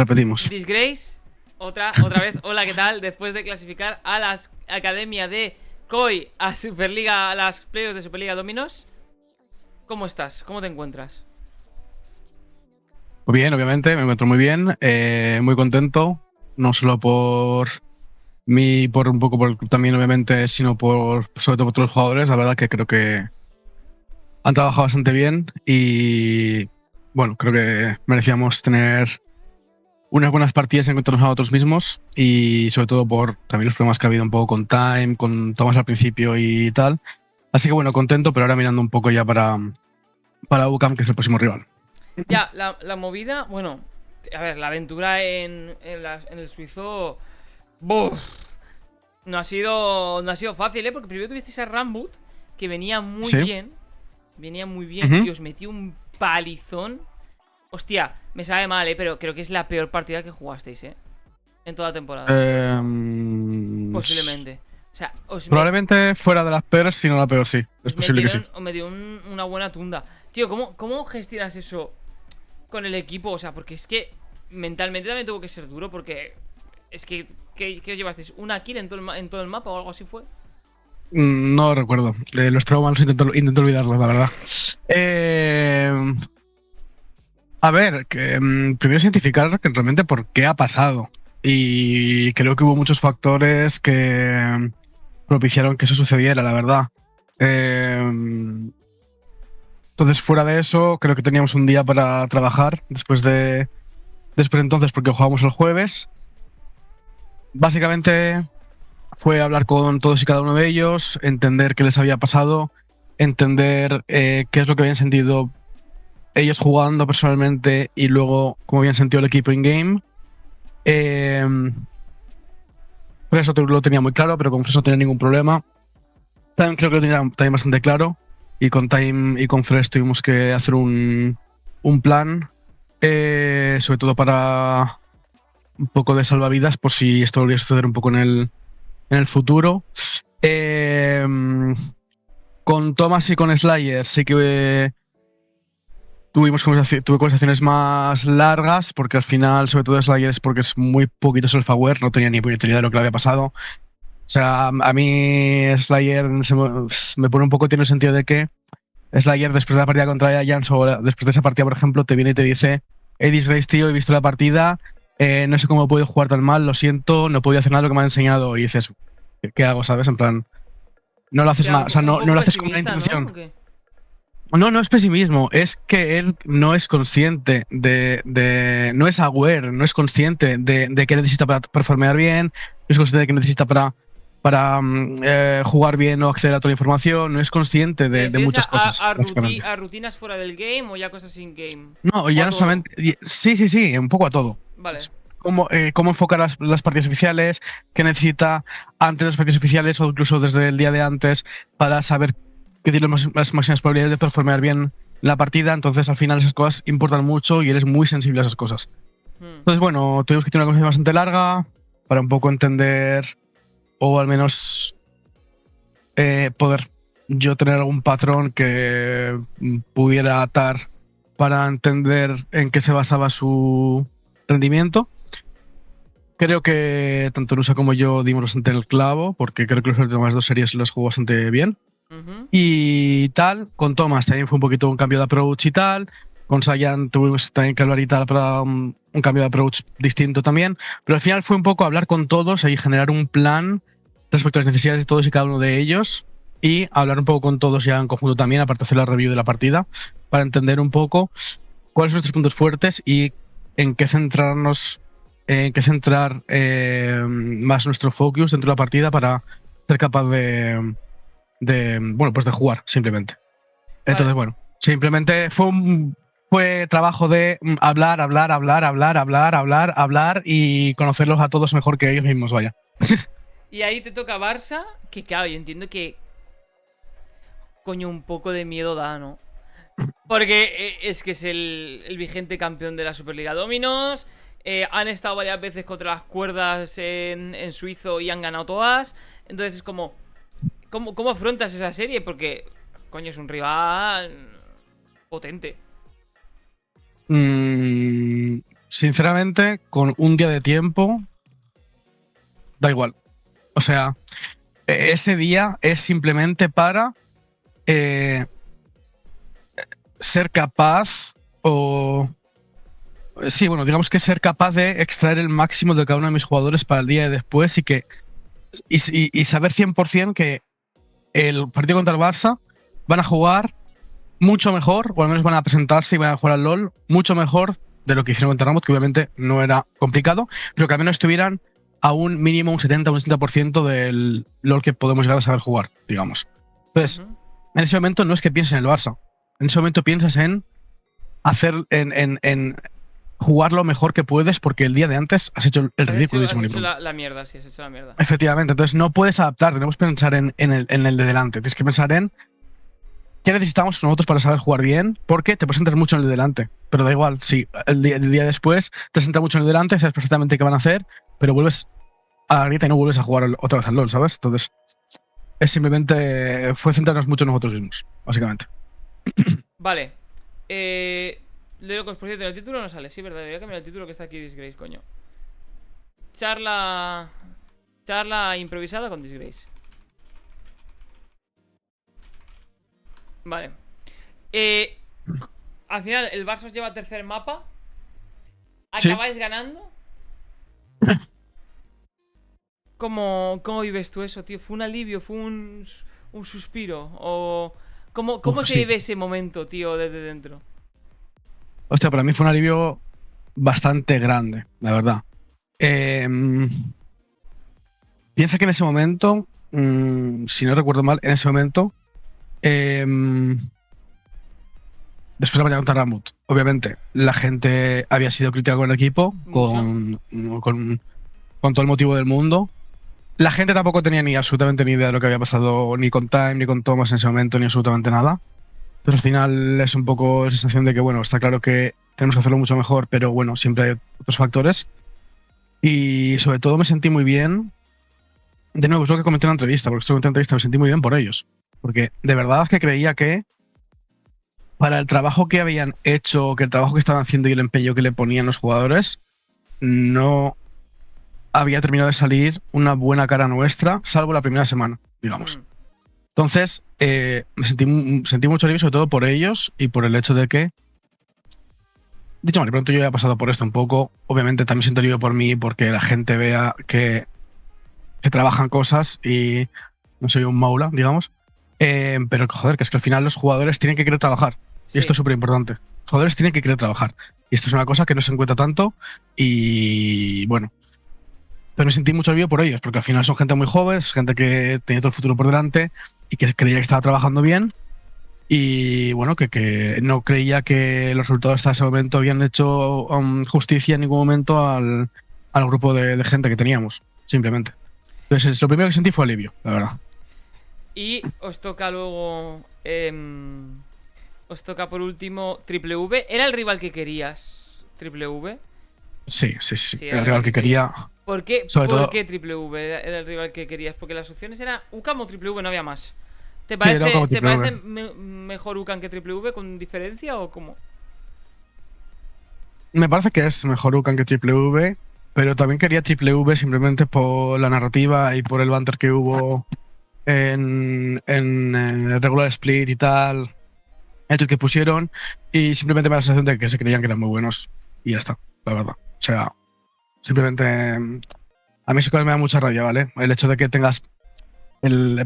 repetimos. Disgrace, otra vez, hola, ¿qué tal? Después de clasificar a la academia de Koi a Superliga, a las playoffs de Superliga Dominos, ¿cómo estás? ¿Cómo te encuentras? Muy bien, obviamente, me encuentro muy bien, muy contento, no solo por mí, por un poco por el club también, obviamente, sino sobre todo por todos los jugadores. La verdad que creo que han trabajado bastante bien y, bueno, creo que merecíamos tener unas buenas partidas en contra de nosotros mismos y sobre todo por también los problemas que ha habido un poco con Time, con Thomas al principio y tal. Así que bueno, contento, pero ahora mirando un poco ya para UCAM, que es el próximo rival. Ya, la movida, bueno, a ver, la aventura en el suizo, ¡buf! No ha sido fácil, ¿eh? Porque primero tuvisteis a Rambut, que Sí. venía muy bien, Ujú. y os metió un palizón. Hostia, me sabe mal, pero creo que es la peor partida que jugasteis, en toda la temporada. Posiblemente. O sea, Probablemente fuera de las peores, si no la peor, sí. Es posible que sí. os me dio una buena tunda. Tío, ¿cómo gestionas eso con el equipo? O sea, porque es que mentalmente también tuvo que ser duro, porque es que, ¿qué os llevasteis? ¿Una kill en todo el mapa o algo así fue? No lo recuerdo. Los traumas intento olvidarlos, la verdad. Eh, a ver, primero es identificar que realmente por qué ha pasado. Y creo que hubo muchos factores que propiciaron que eso sucediera, la verdad. Eh, entonces, fuera de eso, creo que teníamos un día para trabajar después de entonces, porque jugábamos el jueves. Básicamente fue hablar con todos y cada uno de ellos, entender qué les había pasado, entender qué es lo que habían sentido ellos jugando personalmente y luego cómo habían sentido el equipo in-game. Eh, Fresh lo tenía muy claro, pero con Fresh no tenía ningún problema. Time creo que lo tenía también bastante claro. Y con Time y con Fresh tuvimos que hacer un plan, sobre todo para un poco de salvavidas por si esto volviera a suceder un poco en el futuro. Eh, con Thomas y con Slayer sí que tuve conversaciones más largas, porque al final, sobre todo Slayer, es porque es muy poquito self-aware, no tenía ni puñetera idea de lo que le había pasado. O sea, a mí Slayer me pone un poco, tiene el sentido de que Slayer, después de la partida contra Giants o después de esa partida, por ejemplo, te viene y te dice: hey, Disgrace, tío, he visto la partida, no sé cómo he podido jugar tan mal, lo siento, no he podido hacer nada de lo que me han enseñado. Y dices, ¿qué hago, sabes? En plan, no lo haces Ya, más, o sea, un no poco lo haces con una pesimista, ¿no? intención. ¿O qué? No, no es pesimismo, es que él no es consciente no es aware, no es consciente de qué necesita para performear bien, no es consciente de qué necesita para jugar bien o acceder a toda la información, no es consciente ¿Te de refieres muchas cosas, básicamente. a rutinas fuera del game o ya cosas in-game? No, ¿O ya a no todo? solamente. Sí, sí, sí, un poco a todo. Vale. Es cómo enfocar las partidas oficiales, qué necesita antes de las partidas oficiales o incluso desde el día de antes para saber que tiene las máximas probabilidades de performear bien la partida. Entonces, al final, esas cosas importan mucho y eres muy sensible a esas cosas. Hmm. Entonces, bueno, tuvimos que tener una conversación bastante larga para un poco entender o al menos poder yo tener algún patrón que pudiera atar para entender en qué se basaba su rendimiento. Creo que tanto Nusa como yo dimos bastante en el clavo, porque creo que las últimas dos series las jugó bastante bien. Ujú. Y tal, con Thomas también fue un poquito un cambio de approach y tal. Con Sayan tuvimos también que hablar y tal para un cambio de approach distinto también. Pero al final fue un poco hablar con todos y generar un plan respecto a las necesidades de todos y cada uno de ellos. Y hablar un poco con todos ya en conjunto también, aparte de hacer la review de la partida, para entender un poco cuáles son nuestros puntos fuertes y en qué centrarnos, en qué centrar más nuestro focus dentro de la partida para ser capaz bueno, pues de jugar, simplemente. Vale. Entonces, bueno, simplemente fue trabajo de hablar, hablar, hablar, hablar, hablar, hablar, hablar y conocerlos a todos mejor que ellos mismos, vaya. Y ahí te toca Barça, que claro, yo entiendo que coño un poco de miedo da, ¿no? Porque es que es el vigente campeón de la Superliga Dominos. Han estado varias veces contra las cuerdas en suizo y han ganado todas. Entonces es como, ¿cómo afrontas esa serie? Porque, coño, es un rival potente. Mm, sinceramente, con un día de tiempo, da igual. O sea, ese día es simplemente para ser capaz o... Sí, bueno, digamos que ser capaz de extraer el máximo de cada uno de mis jugadores para el día de después y saber 100% que el partido contra el Barça van a jugar mucho mejor, o al menos van a presentarse y van a jugar al LoL mucho mejor de lo que hicieron contra Ramos, que obviamente no era complicado, pero que al menos estuvieran a un mínimo, un 70 o un 70% del LoL que podemos llegar a saber jugar, digamos. Entonces, en ese momento no es que pienses en el Barça, en ese momento piensas en hacer, en jugar lo mejor que puedes, porque el día de antes has hecho el ridículo. Has hecho la mierda, sí, has hecho la mierda. Efectivamente, entonces no puedes adaptar, tenemos que pensar en el de delante, tienes que pensar en qué necesitamos nosotros para saber jugar bien, porque te puedes centrar mucho en el de delante, pero da igual, si el día después te centras mucho en el de delante, sabes perfectamente qué van a hacer, pero vuelves a la grieta y no vuelves a jugar otra vez al LoL, ¿sabes? Entonces, es simplemente fue centrarnos mucho en nosotros mismos, básicamente. Vale. Locos, por cierto, en el título no sale. Sí, verdad, debería cambiar el título que está aquí Disgrace, coño. Charla improvisada con Disgrace. Vale. Al final el Barça os lleva tercer mapa. Acabáis ganando. ¿Cómo vives tú eso, tío? ¿Fue un alivio? ¿Fue un suspiro? ¿O cómo se vive ese momento, tío, desde dentro? Hostia, para mí fue un alivio bastante grande, la verdad. Piensa que en ese momento, si no recuerdo mal, en ese momento, después de la mañana contra Ramut, obviamente, la gente había sido crítica con el equipo, con todo el motivo del mundo. La gente tampoco tenía absolutamente ni idea de lo que había pasado, ni con Time, ni con Thomas en ese momento, ni absolutamente nada. Pero al final es un poco la sensación de que, bueno, está claro que tenemos que hacerlo mucho mejor, pero bueno, siempre hay otros factores. Y sobre todo me sentí muy bien. De nuevo, es lo que comenté en la entrevista, porque estuve en la entrevista, me sentí muy bien por ellos. Porque de verdad que creía que para el trabajo que habían hecho, que el trabajo que estaban haciendo y el empeño que le ponían los jugadores, no había terminado de salir una buena cara nuestra, salvo la primera semana, digamos. Entonces, me sentí mucho alivio, sobre todo por ellos y por el hecho de que, dicho mal y pronto, yo ya he pasado por esto un poco. Obviamente también siento alivio por mí, porque la gente vea que trabajan cosas y no soy un maula, digamos. Pero joder, que es que al final los jugadores tienen que querer trabajar. Sí. Y esto es súper importante. Los jugadores tienen que querer trabajar. Y esto es una cosa que no se encuentra tanto. Y bueno, pero me sentí mucho alivio por ellos, porque al final son gente muy joven, es gente que tenía todo el futuro por delante y que creía que estaba trabajando bien. Y bueno, que no creía que los resultados hasta ese momento habían hecho justicia en ningún momento al grupo de gente que teníamos, simplemente. Entonces, lo primero que sentí fue alivio, la verdad. Y os toca luego... os toca por último Triple V. ¿Era el rival que querías, Triple V? Sí. Era el rival que quería. ¿Por qué Triple V era el rival que querías? Porque las opciones eran UCAM o Triple V, no había más. ¿Te parece mejor UCAM que Triple V con diferencia o cómo? Me parece que es mejor UCAM que Triple V, pero también quería Triple V simplemente por la narrativa y por el banter que hubo en el regular split y tal, el que pusieron, y simplemente me da la sensación de que se creían que eran muy buenos y ya está, la verdad. O sea, simplemente a mí eso me da mucha rabia, ¿vale? El hecho de que tengas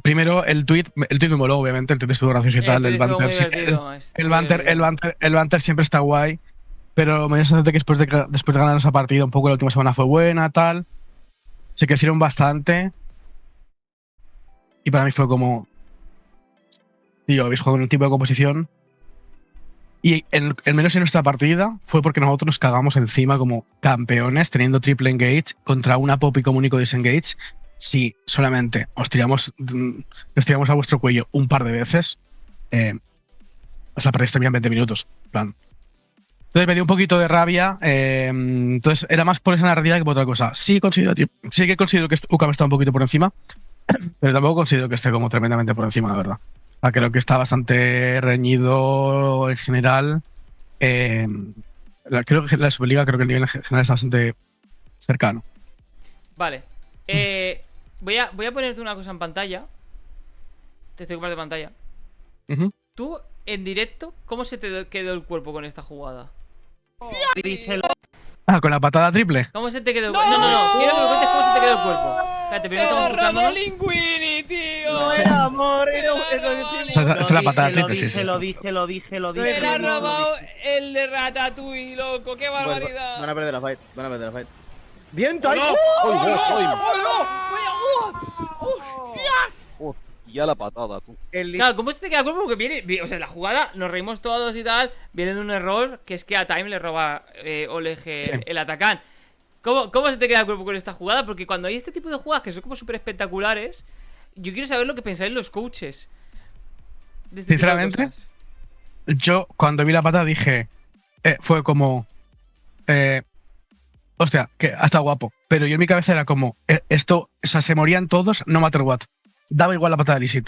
primero el tweet me moló, obviamente, el tweet estuvo gracioso y tal, el banter, el banter siempre está guay, pero me da la sensación de que después de ganar esa partida un poco la última semana fue buena, tal, se crecieron bastante y para mí fue como, tío, habéis jugado en un tipo de composición. Y el menos en nuestra partida fue porque nosotros nos cagamos encima como campeones, teniendo triple engage contra una pop y con único disengage. Si solamente os tiramos a vuestro cuello un par de veces, os la perdéis también en 20 minutos. Plan. Entonces me dio un poquito de rabia. Entonces era más por esa narrativa que por otra cosa. Sí que considero que UCAM está un poquito por encima, pero tampoco considero que esté como tremendamente por encima, la verdad. Creo que está bastante reñido en general. Creo que la Superliga, creo que el nivel general está bastante cercano. Vale. Voy a ponerte una cosa en pantalla. Te estoy compartiendo pantalla. Ujú. Tú, en directo, ¿cómo se te quedó el cuerpo con esta jugada? Ah, con la patada triple. ¿Cómo se te quedó el cuerpo? No. Quiero que me cuentes cómo se te quedó el cuerpo. Espérate, primero estamos escuchando. Linguini, tío. No era amor, era O sea, esta es la patada triple, sí. Lo dije. Me la ha robado el de Ratatouille, loco. ¡Qué barbaridad! Van a perder la fight, ¡Bien, Time! Hostia, la patada, tú. Claro, ¿cómo se te queda el cuerpo? Porque viene, o sea, la jugada, nos reímos todos y tal, viene de un error, que es que a Time le roba Oleg el atacán. ¿Cómo se te queda el cuerpo con esta jugada? Porque cuando hay este tipo de jugadas que son como súper espectaculares, yo quiero saber lo que pensáis los coaches. De este tipo de Sinceramente, cosas. yo cuando vi la patada dije, fue como, hostia, que hasta guapo. Pero yo en mi cabeza era como, esto, o sea, se morían todos, no matter what. Daba igual la patada de Lee Sin.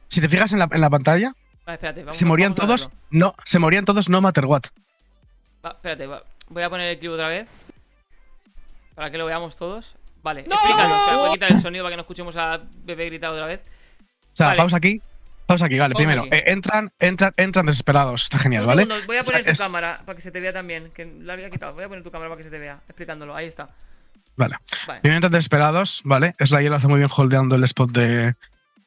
Si te fijas en la pantalla, Vale, espérate, se morían vamos a todos, verlo. no, se morían todos, no matter what. Espérate, voy a poner el clip otra vez. Para que lo veamos todos. Vale, explícalo. Espera, voy a quitar el sonido para que no escuchemos a Bebé gritar otra vez. O sea, Vale. pausa aquí, vale. Pausa Primero, aquí. entran desesperados, está genial, Un ¿vale? segundo, voy a poner O sea, tu cámara para que se te vea también. Que la había quitado. Voy a poner tu cámara para que se te vea. Explicándolo. Ahí está. Vale. Vale. Primero entran desesperados, ¿vale? Slayer lo hace muy bien holdeando el spot de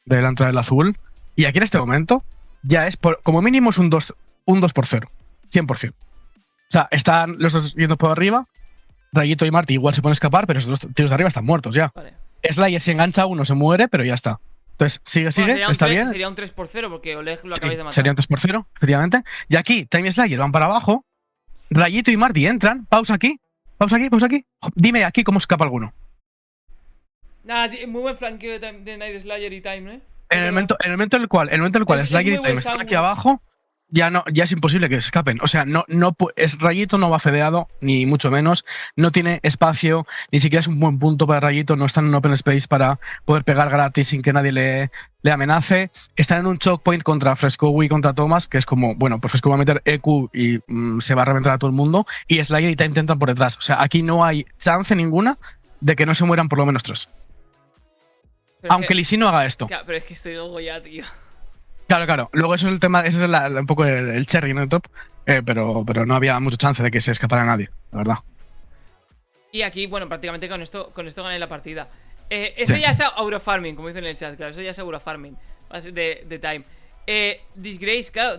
la entrada del azul. Y aquí en este momento, ya es como mínimo es un 2 por 0. 100%. O sea, están los dos yendo por arriba. Rayito y Marty igual se pueden escapar, pero esos dos tíos de arriba están muertos ya. Vale. Slayer si engancha a uno se muere, pero ya está. Entonces, sigue, Bueno, sería un está 3, bien. Sería un 3 por 0 porque Oleg lo Sí, acabáis de matar. sería un 3 por 0, efectivamente. Y aquí, Time y Slayer van para abajo. Rayito y Marty entran. Pausa aquí. Dime aquí cómo escapa alguno. Nada, muy buen flanqueo de Night Slayer y Time, ¿eh? En el momento en el cual Es Slayer muy y Time buen están aquí sándwich. abajo, ya es imposible que escapen. O sea, Rayito no va fedeado, ni mucho menos. No tiene espacio, ni siquiera es un buen punto para Rayito. No está en un open space para poder pegar gratis sin que nadie le amenace. Están en un choke point contra Fresco y contra Thomas, que es como, bueno, pues Fresco va a meter EQ y se va a reventar a todo el mundo. Y Slayer y Time intentan por detrás. O sea, aquí no hay chance ninguna de que no se mueran por lo menos 3. Pero Aunque Lee Sin no haga esto. Pero es que estoy loco ya, tío. Claro. Luego eso es el tema, ese es un poco el cherry en el top, pero no había mucha chance de que se escapara nadie, la verdad. Y aquí, bueno, prácticamente con esto ganáis la partida. Eso ya es Eurofarming, como dicen en el chat, claro. Eso ya es Eurofarming de Time. Disgrace, claro,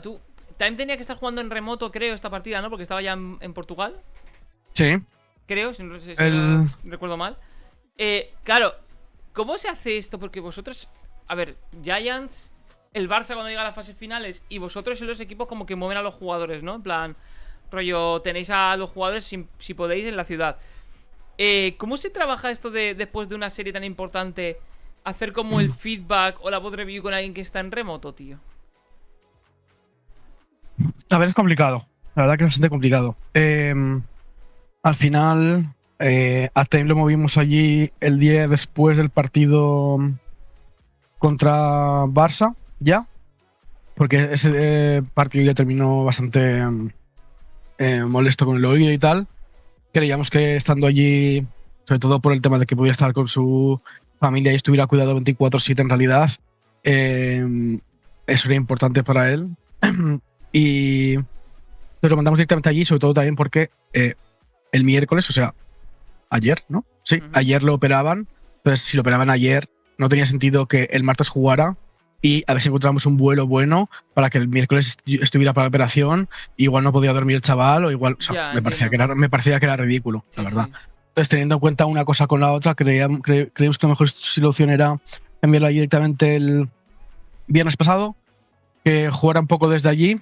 Time tenía que estar jugando en remoto, creo, esta partida, ¿no? Porque estaba ya en Portugal. Sí. Creo, si no recuerdo mal. Claro, ¿cómo se hace esto? Porque vosotros, a ver, Giants, el Barça cuando llega a las fases finales, y vosotros en los equipos como que mueven a los jugadores, ¿no? En plan, rollo, tenéis a los jugadores si podéis en la ciudad. ¿Cómo se trabaja esto de después de una serie tan importante, hacer como el feedback o la voz review con alguien que está en remoto, tío? A ver, es complicado. La verdad que es bastante complicado. Al final, a Time lo movimos allí el día después del partido contra Barça, ya. Porque ese partido ya terminó bastante molesto con el oído y tal. Creíamos que estando allí, sobre todo por el tema de que podía estar con su familia y estuviera cuidado 24/7 en realidad, eso era importante para él. Y nos lo mandamos directamente allí, sobre todo también porque el miércoles, o sea, ayer, ¿no? Sí, ayer lo operaban. Entonces, si lo operaban ayer, no tenía sentido que el martes jugara y a ver si encontramos un vuelo bueno para que el miércoles estuviera para la operación. Igual no podía dormir el chaval, o igual, o sea, Ya, me parecía que era ridículo, Sí, la verdad. sí. Entonces, teniendo en cuenta una cosa con la otra, creíamos que la mejor solución era enviarlo ahí directamente el viernes pasado, que jugara un poco desde allí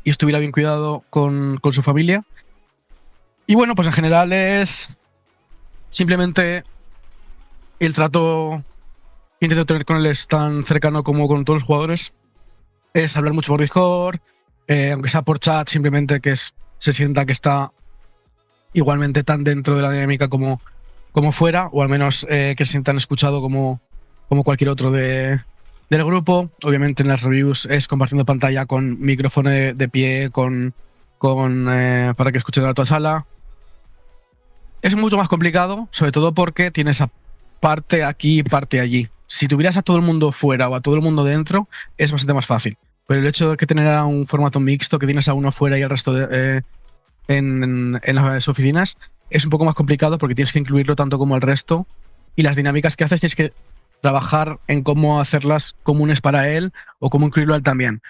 y estuviera bien cuidado con su familia. Y bueno, pues en general es simplemente el trato que intento tener con él es tan cercano como con todos los jugadores. Es hablar mucho por Discord, aunque sea por chat, simplemente que se sienta que está igualmente tan dentro de la dinámica como fuera, o al menos que se sientan escuchado como cualquier otro del grupo. Obviamente en las reviews es compartiendo pantalla con micrófono de pie, con para que escuchen a toda sala. Es mucho más complicado, sobre todo porque tienes a parte aquí y parte allí. Si tuvieras a todo el mundo fuera o a todo el mundo dentro, es bastante más fácil. Pero el hecho de que tener a un formato mixto, que tienes a uno fuera y al resto en las oficinas, es un poco más complicado porque tienes que incluirlo tanto como el resto. Y las dinámicas que haces tienes que trabajar en cómo hacerlas comunes para él o cómo incluirlo a él también.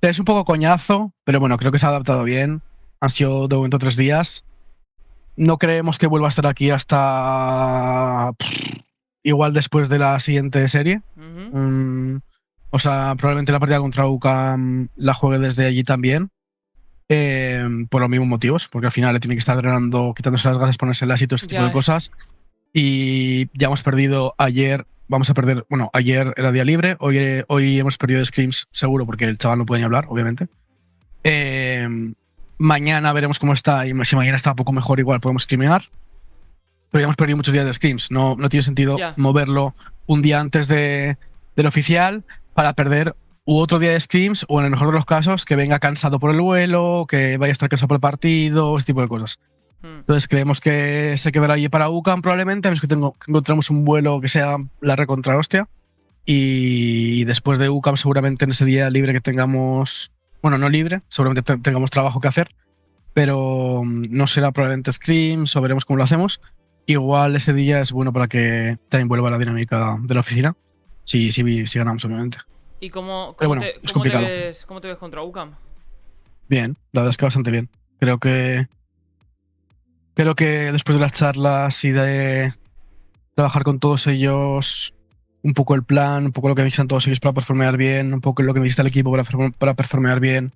Es un poco coñazo, pero bueno, creo que se ha adaptado bien. Han sido de momento 3 días. No creemos que vuelva a estar aquí hasta igual después de la siguiente serie. Ujú. O sea, probablemente la partida contra UCAM la juegue desde allí también. Por los mismos motivos, porque al final le tiene que estar drenando, quitándose las gases, ponérselas y todo ese tipo Ya, de cosas. Y ya hemos perdido ayer. Vamos a perder. Bueno, ayer era día libre. Hoy hemos perdido de Scrims, seguro, porque el chaval no puede ni hablar, obviamente. Mañana veremos cómo está. Y si mañana está un poco mejor, igual podemos scrimear. Pero ya hemos perdido muchos días de Scrims. No tiene sentido Ya. moverlo un día antes del oficial para perder otro día de Scrims, o en el mejor de los casos, que venga cansado por el vuelo, que vaya a estar cansado por el partido, ese tipo de cosas. Entonces creemos que se quedará allí para UCAM probablemente, a menos que encontremos un vuelo que sea la recontra hostia. Y después de UCAM seguramente en ese día libre que tengamos, bueno, no libre, seguramente tengamos trabajo que hacer, pero no será probablemente Scrims o veremos cómo lo hacemos. Igual ese día es bueno para que también vuelva la dinámica de la oficina, si ganamos obviamente. ¿Y cómo, Pero cómo bueno, te, es cómo te complicado. ves, cómo te ves contra UCAM? Bien, la verdad es que bastante bien. Creo que después de las charlas y de trabajar con todos ellos, un poco el plan, un poco lo que necesitan todos ellos para performear bien, un poco lo que necesita el equipo para performear bien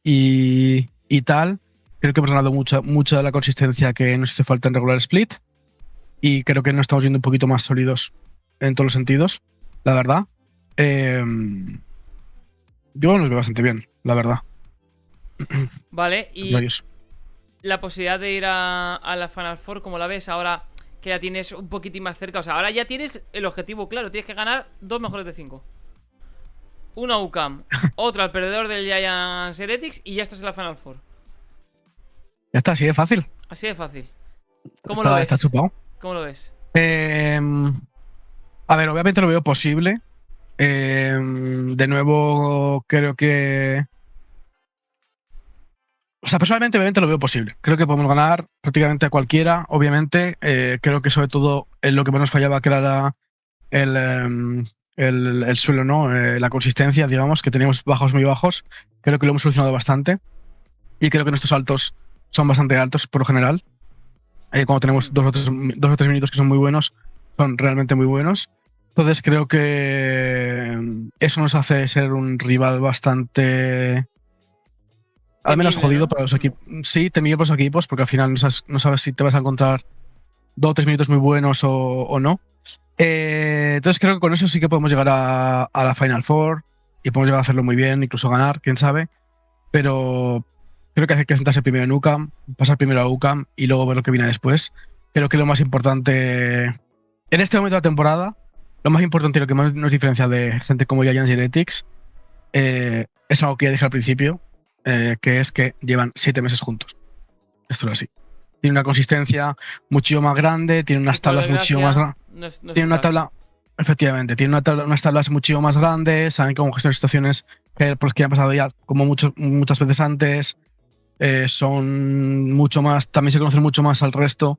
y tal. Creo que hemos ganado mucha de la consistencia que nos hizo falta en regular split, y creo que nos estamos viendo un poquito más sólidos en todos los sentidos, la verdad. Yo nos veo bastante bien, la verdad. Vale, Entre y ellos. la posibilidad de ir a la Final Four, ¿cómo la ves? Ahora que ya tienes un poquitín más cerca. O sea, ahora ya tienes el objetivo claro. Tienes que ganar 2 mejores de 5. Una UCAM, otra al perdedor del Giants Heretics y ya estás en la Final Four. Ya está, así de fácil. Así de fácil. ¿Cómo lo ves? Está chupado. ¿Cómo lo ves? A ver, obviamente lo veo posible. De nuevo, creo que... O sea, personalmente, obviamente lo veo posible. Creo que podemos ganar prácticamente a cualquiera, obviamente. Creo que sobre todo en lo que más nos fallaba, que era el suelo, ¿no? La consistencia, digamos, que teníamos bajos muy bajos. Creo que lo hemos solucionado bastante. Y creo que nuestros altos son bastante altos, por lo general. Cuando tenemos dos o tres minutos que son muy buenos, son realmente muy buenos. Entonces creo que eso nos hace ser un rival bastante... Al menos Temible, jodido ¿no? para los equipos. Sí, temible para los equipos, porque al final no sabes si te vas a encontrar 2 o 3 minutos muy buenos o no. Entonces creo que con eso sí que podemos llegar a la Final Four y podemos llegar a hacerlo muy bien, incluso ganar, quién sabe. Pero creo que hay que sentarse primero en UCAM, pasar primero a UCAM y luego ver lo que viene después. Creo que lo más importante en este momento de la temporada, lo más importante y lo que más nos diferencia de gente como Giants y Heretics, es algo que ya dije al principio, que es que llevan 7 meses juntos. Esto es así. Tiene una consistencia mucho más grande, tiene unas Y por tablas mucho más desgracia, grandes. no es Tiene tu una caso. tabla, efectivamente, tiene unas tablas mucho más grandes, saben cómo gestionar situaciones por las que han pasado ya como muchas veces antes. Son mucho más, también se conocen mucho más al resto,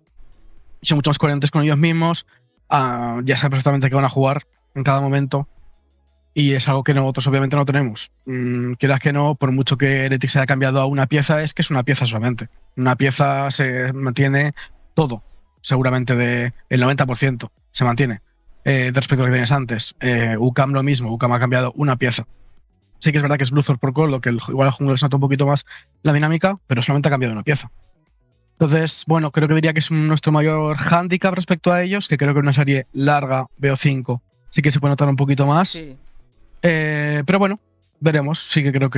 son mucho más coherentes con ellos mismos. Ya saben perfectamente qué van a jugar en cada momento. Y es algo que nosotros obviamente no tenemos. Quieras que no, por mucho que Heretics haya cambiado a una pieza, es que es una pieza solamente. Una pieza se mantiene todo, seguramente el 90% se mantiene de respecto a lo que tenías antes. UCAM lo mismo, UCAM ha cambiado una pieza. Sí que es verdad que es Bluthor por Call, lo que igual al jungla se nota un poquito más la dinámica, pero solamente ha cambiado una pieza. Entonces, bueno, creo que diría que es nuestro mayor hándicap respecto a ellos, que creo que en una serie larga, BO5, sí que se puede notar un poquito más. Sí. Pero bueno, veremos. Sí que creo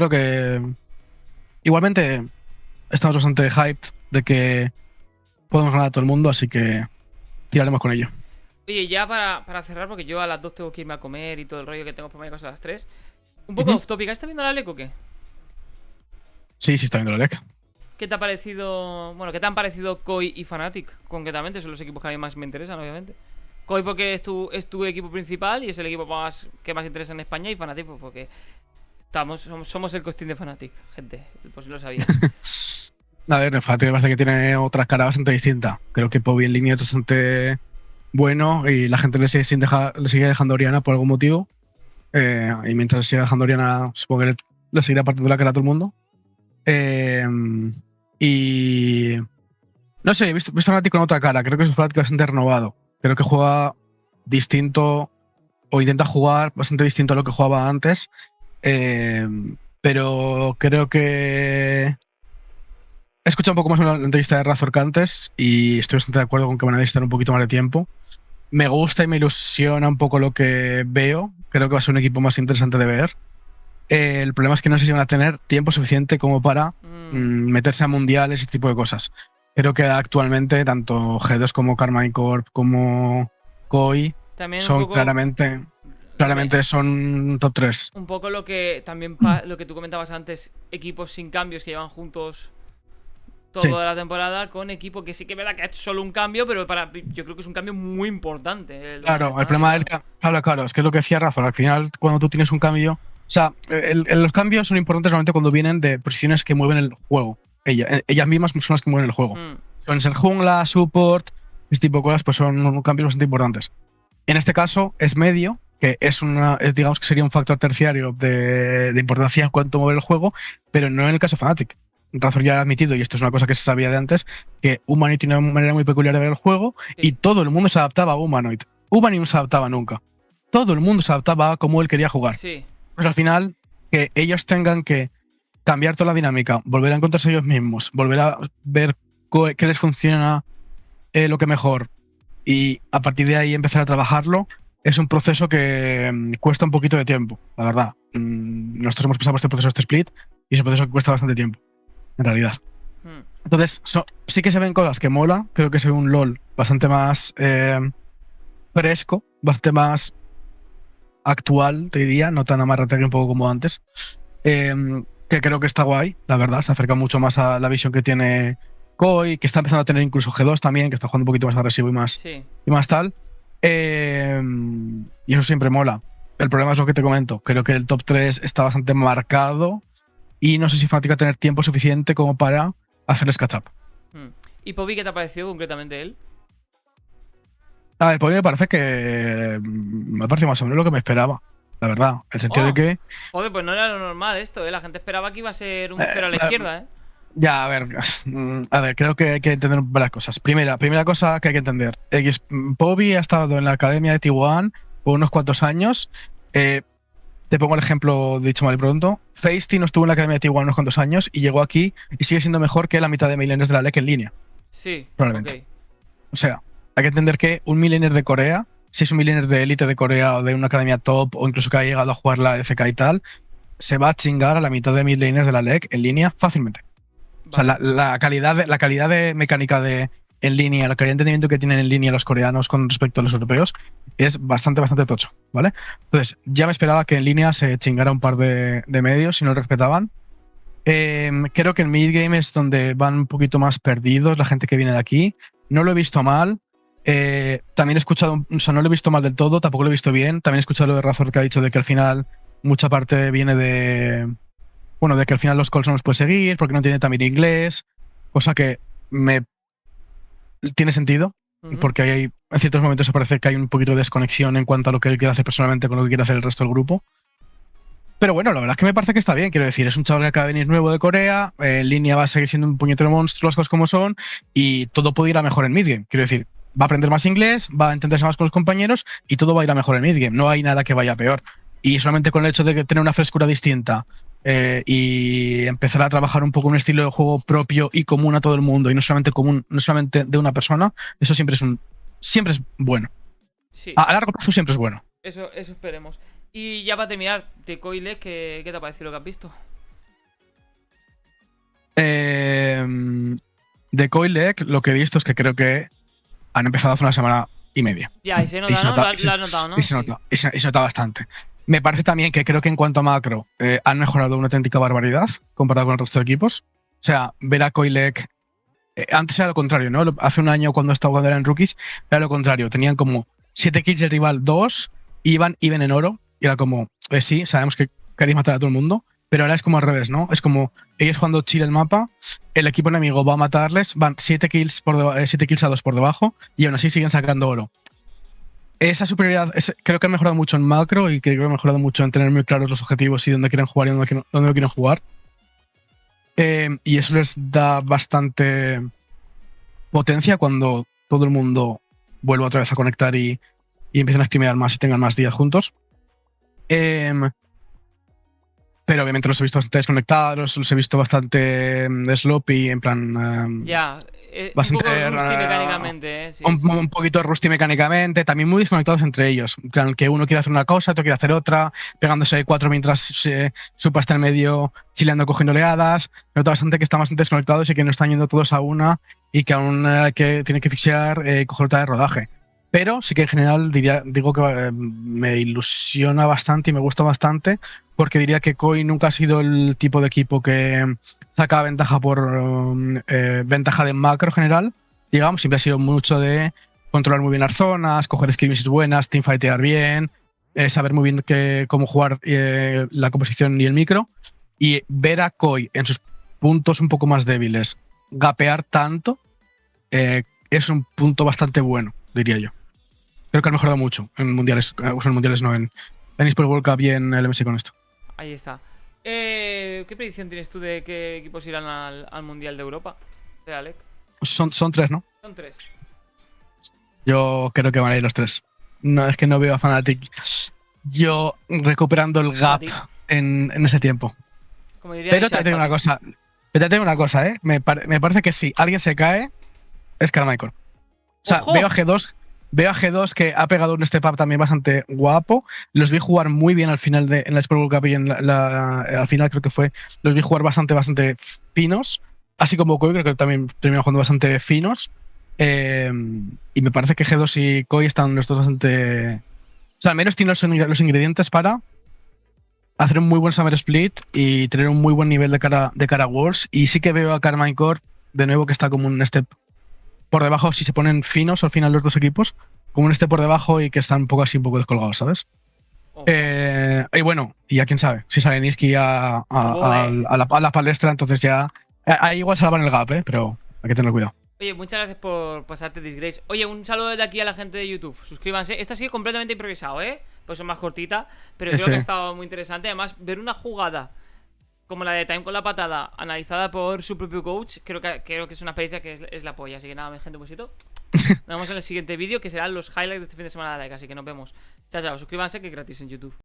que igualmente estamos bastante hyped de que podemos ganar a todo el mundo, así que tiraremos con ello. Oye, ya para cerrar, porque yo a las 2 tengo que irme a comer y todo el rollo que tengo por mañana a las 3. Un poco Ujú. off topic. ¿Estás viendo la LEC o qué? Sí, sí, está viendo la LEC. ¿Qué te ha parecido? Bueno, ¿qué te han parecido KOI y Fnatic? Concretamente, son los equipos que a mí más me interesan, obviamente. KOI porque es tu equipo principal y es el equipo que más interesa en España, y Fnatic pues porque somos el costín de Fnatic, gente, por si lo sabías. A ver, Fnatic me parece que tiene otra cara bastante distinta. Creo que Pobi en línea es bastante bueno y la gente le sigue dejando Oriana por algún motivo. Y mientras siga dejando Oriana, supongo que le seguirá partiendo la cara a todo el mundo. Y no sé, he visto a Fnatic con otra cara. Creo que es un Fnatic bastante renovado. Creo que juega distinto o intenta jugar bastante distinto a lo que jugaba antes. Pero creo que he escuchado un poco más la entrevista de Razor que antes y estoy bastante de acuerdo con que van a necesitar un poquito más de tiempo. Me gusta y me ilusiona un poco lo que veo. Creo que va a ser un equipo más interesante de ver. El problema es que no sé si van a tener tiempo suficiente como para meterse a mundiales y ese tipo de cosas. Creo que actualmente tanto G2 como Karmine Corp como KOI También son un poco, claramente son top 3. un poco lo que también lo que tú comentabas antes, equipos sin cambios que llevan juntos toda la temporada, con equipo que sí que es verdad que ha hecho solo un cambio, pero yo creo que es un cambio muy importante. Claro, el problema del claro, es que es lo que decía Razor. Al final, cuando tú tienes un cambio, o sea, los cambios son importantes normalmente cuando vienen de posiciones que mueven el juego. Ellas mismas son las que mueven el juego. Suelen ser jungla, support, este tipo de cosas, pues son cambios bastante importantes. En este caso es medio, que digamos que sería un factor terciario de importancia en cuanto a mover el juego, pero no en el caso de Fnatic. Razor ya ha admitido, y esto es una cosa que se sabía de antes, que Humanoid tiene una manera muy peculiar de ver el juego y todo el mundo se adaptaba a Humanoid. Humanoid no se adaptaba nunca. Todo el mundo se adaptaba a cómo él quería jugar. Sí. Pues al final, que ellos tengan que cambiar toda la dinámica, volver a encontrarse ellos mismos, volver a ver qué les funciona lo que mejor y a partir de ahí empezar a trabajarlo, es un proceso que cuesta un poquito de tiempo, la verdad. Nosotros hemos pasado por este proceso de este split y es un proceso que cuesta bastante tiempo, en realidad. Entonces, sí que se ven cosas que mola. Creo que se ve un LoL bastante más fresco, bastante más actual, te diría, no tan amarrategui un poco como antes. Que creo que está guay, la verdad. Se acerca mucho más a la visión que tiene KOI, que está empezando a tener incluso G2 también, que está jugando un poquito más agresivo y más tal. Y eso siempre mola. El problema es lo que te comento. Creo que el top 3 está bastante marcado y no sé si Fnatic va a tener tiempo suficiente como para hacerles catch up. ¿Y Pobi qué te ha parecido concretamente él? A ver, Pobi me parece que me parece más o menos lo que me esperaba, la verdad. En el sentido de que... Joder, pues no era lo normal esto, ¿eh? La gente esperaba que iba a ser un cero a la izquierda, ¿eh? Ya, a ver, creo que hay que entender varias cosas. Primera cosa que hay que entender. Pobi ha estado en la academia de T1 por unos cuantos años. Te pongo el ejemplo dicho mal y pronto. Feisty no estuvo en la academia de T1 unos cuantos años y llegó aquí y sigue siendo mejor que la mitad de millennials de la LEC en línea. Sí, probablemente. Okay. O sea, hay que entender que un millennial de Corea, si es un millennial de élite de Corea o de una academia top o incluso que ha llegado a jugar la FK y tal, se va a chingar a la mitad de millennials de la LEC en línea fácilmente. Vale. O sea, la calidad de mecánica en línea, la calidad de entendimiento que tienen en línea los coreanos con respecto a los europeos es bastante tocho, ¿vale? Entonces, ya me esperaba que en línea se chingara un par de medios si no lo respetaban. Creo que en midgame es donde van un poquito más perdidos la gente que viene de aquí. No lo he visto mal. También he escuchado, o sea, no lo he visto mal del todo, tampoco lo he visto bien. También he escuchado lo de Razor que ha dicho de que al final mucha parte viene de que al final los calls no los puede seguir porque no tiene también inglés, cosa que me tiene sentido, porque hay en ciertos momentos parece que hay un poquito de desconexión en cuanto a lo que él quiere hacer personalmente con lo que quiere hacer el resto del grupo. Pero bueno, la verdad es que me parece que está bien, quiero decir, es un chaval que acaba de venir nuevo de Corea, en línea va a seguir siendo un puñetero monstruo, las cosas como son, y todo puede ir a mejor en midgame, quiero decir, va a aprender más inglés, va a entenderse más con los compañeros y todo va a ir a mejor en midgame, no hay nada que vaya peor. Y solamente con el hecho de tener una frescura distinta y empezar a trabajar un poco un estilo de juego propio y común a todo el mundo y no solamente de una persona, eso siempre es bueno. Sí. A largo plazo siempre es bueno. Eso esperemos. Y ya para terminar, de KOI, ¿qué te ha parecido lo que has visto? De KOI lo que he visto es que creo que han empezado hace una semana y media. Ya, y se nota, ¿no? Lo has notado, ¿no? Y se nota bastante. Me parece también que creo que en cuanto a macro han mejorado una auténtica barbaridad comparado con el resto de equipos. O sea, ver a Koilek. Antes era lo contrario, ¿no? Hace un año cuando eran rookies, era lo contrario. Tenían como 7 kills del rival, 2, iban en oro. Y era como, sí, sabemos que queréis matar a todo el mundo, pero ahora es como al revés, ¿no? Es como ellos cuando chile el mapa, el equipo enemigo va a matarles, van 7 kills, 7 kills a 2 por debajo y aún así siguen sacando oro. Esa superioridad creo que ha mejorado mucho en macro y creo que ha mejorado mucho en tener muy claros los objetivos y dónde quieren jugar y dónde no quieren jugar. Y eso les da bastante potencia cuando todo el mundo vuelva otra vez a conectar y empiecen a scrimear más y tengan más días juntos. Pero obviamente los he visto bastante desconectados, los he visto bastante sloppy, en plan. Ya, bastante, un poco rusty mecánicamente, sí, un poquito rusty mecánicamente, también muy desconectados entre ellos. En plan, que uno quiere hacer una cosa, otro quiere hacer otra, pegándose 4 mientras Supa está en medio, chileando, cogiendo oleadas. Noto bastante que están bastante desconectados y que no están yendo todos a una y que aún que tiene que fixear coger otra de rodaje. Pero sí que en general digo que me ilusiona bastante y me gusta bastante, porque diría que Koi nunca ha sido el tipo de equipo que saca ventaja por ventaja de macro general. Digamos, siempre ha sido mucho de controlar muy bien las zonas, coger skirmishes buenas, teamfightear bien, saber muy bien cómo jugar la composición y el micro. Y ver a Koi en sus puntos un poco más débiles gapear tanto es un punto bastante bueno, diría yo. Creo que han mejorado mucho en mundiales, no, en eSports World Cup y en el MC con esto. Ahí está. ¿Qué predicción tienes tú de qué equipos irán al Mundial de Europa? De Alec. Son 3, ¿no? Son 3. Yo creo que van a ir los 3. No, es que no veo a Fnatic yo recuperando el gap en ese tiempo. Como diría Pero te digo una cosa. Me parece que si alguien se cae, es Carmichael. O sea, ¡Ojo! Veo a G2 que ha pegado un step up también bastante guapo. Los vi jugar muy bien al final en la Sport World Cup y al final creo que fue. Los vi jugar bastante finos. Así como Koi, creo que también terminó jugando bastante finos. Y me parece que G2 y Koi están los dos bastante. O sea, al menos tienen los ingredientes para hacer un muy buen Summer Split y tener un muy buen nivel de cara a Worlds. Y sí que veo a Carmine Core de nuevo que está como un step por debajo, si se ponen finos al final los dos equipos, como un step por debajo y que están un poco descolgados, ¿sabes? Oh. Y bueno, y ya quién sabe, si sale Niski a la palestra, entonces ya. Ahí igual se lavan el gap, pero hay que tener cuidado. Oye, muchas gracias por pasarte Disgrace. Oye, un saludo desde aquí a la gente de YouTube. Suscríbanse. Esta ha sido completamente improvisado, pues es más cortita, pero creo que ha estado muy interesante. Además, ver una jugada como la de Time con la patada, analizada por su propio coach, creo que es una experiencia que es la polla. Así que nada, mi gente, un besito. Nos vemos en el siguiente vídeo, que serán los highlights de este fin de semana de like. Así que nos vemos. Chao, chao. Suscríbanse, que es gratis en YouTube.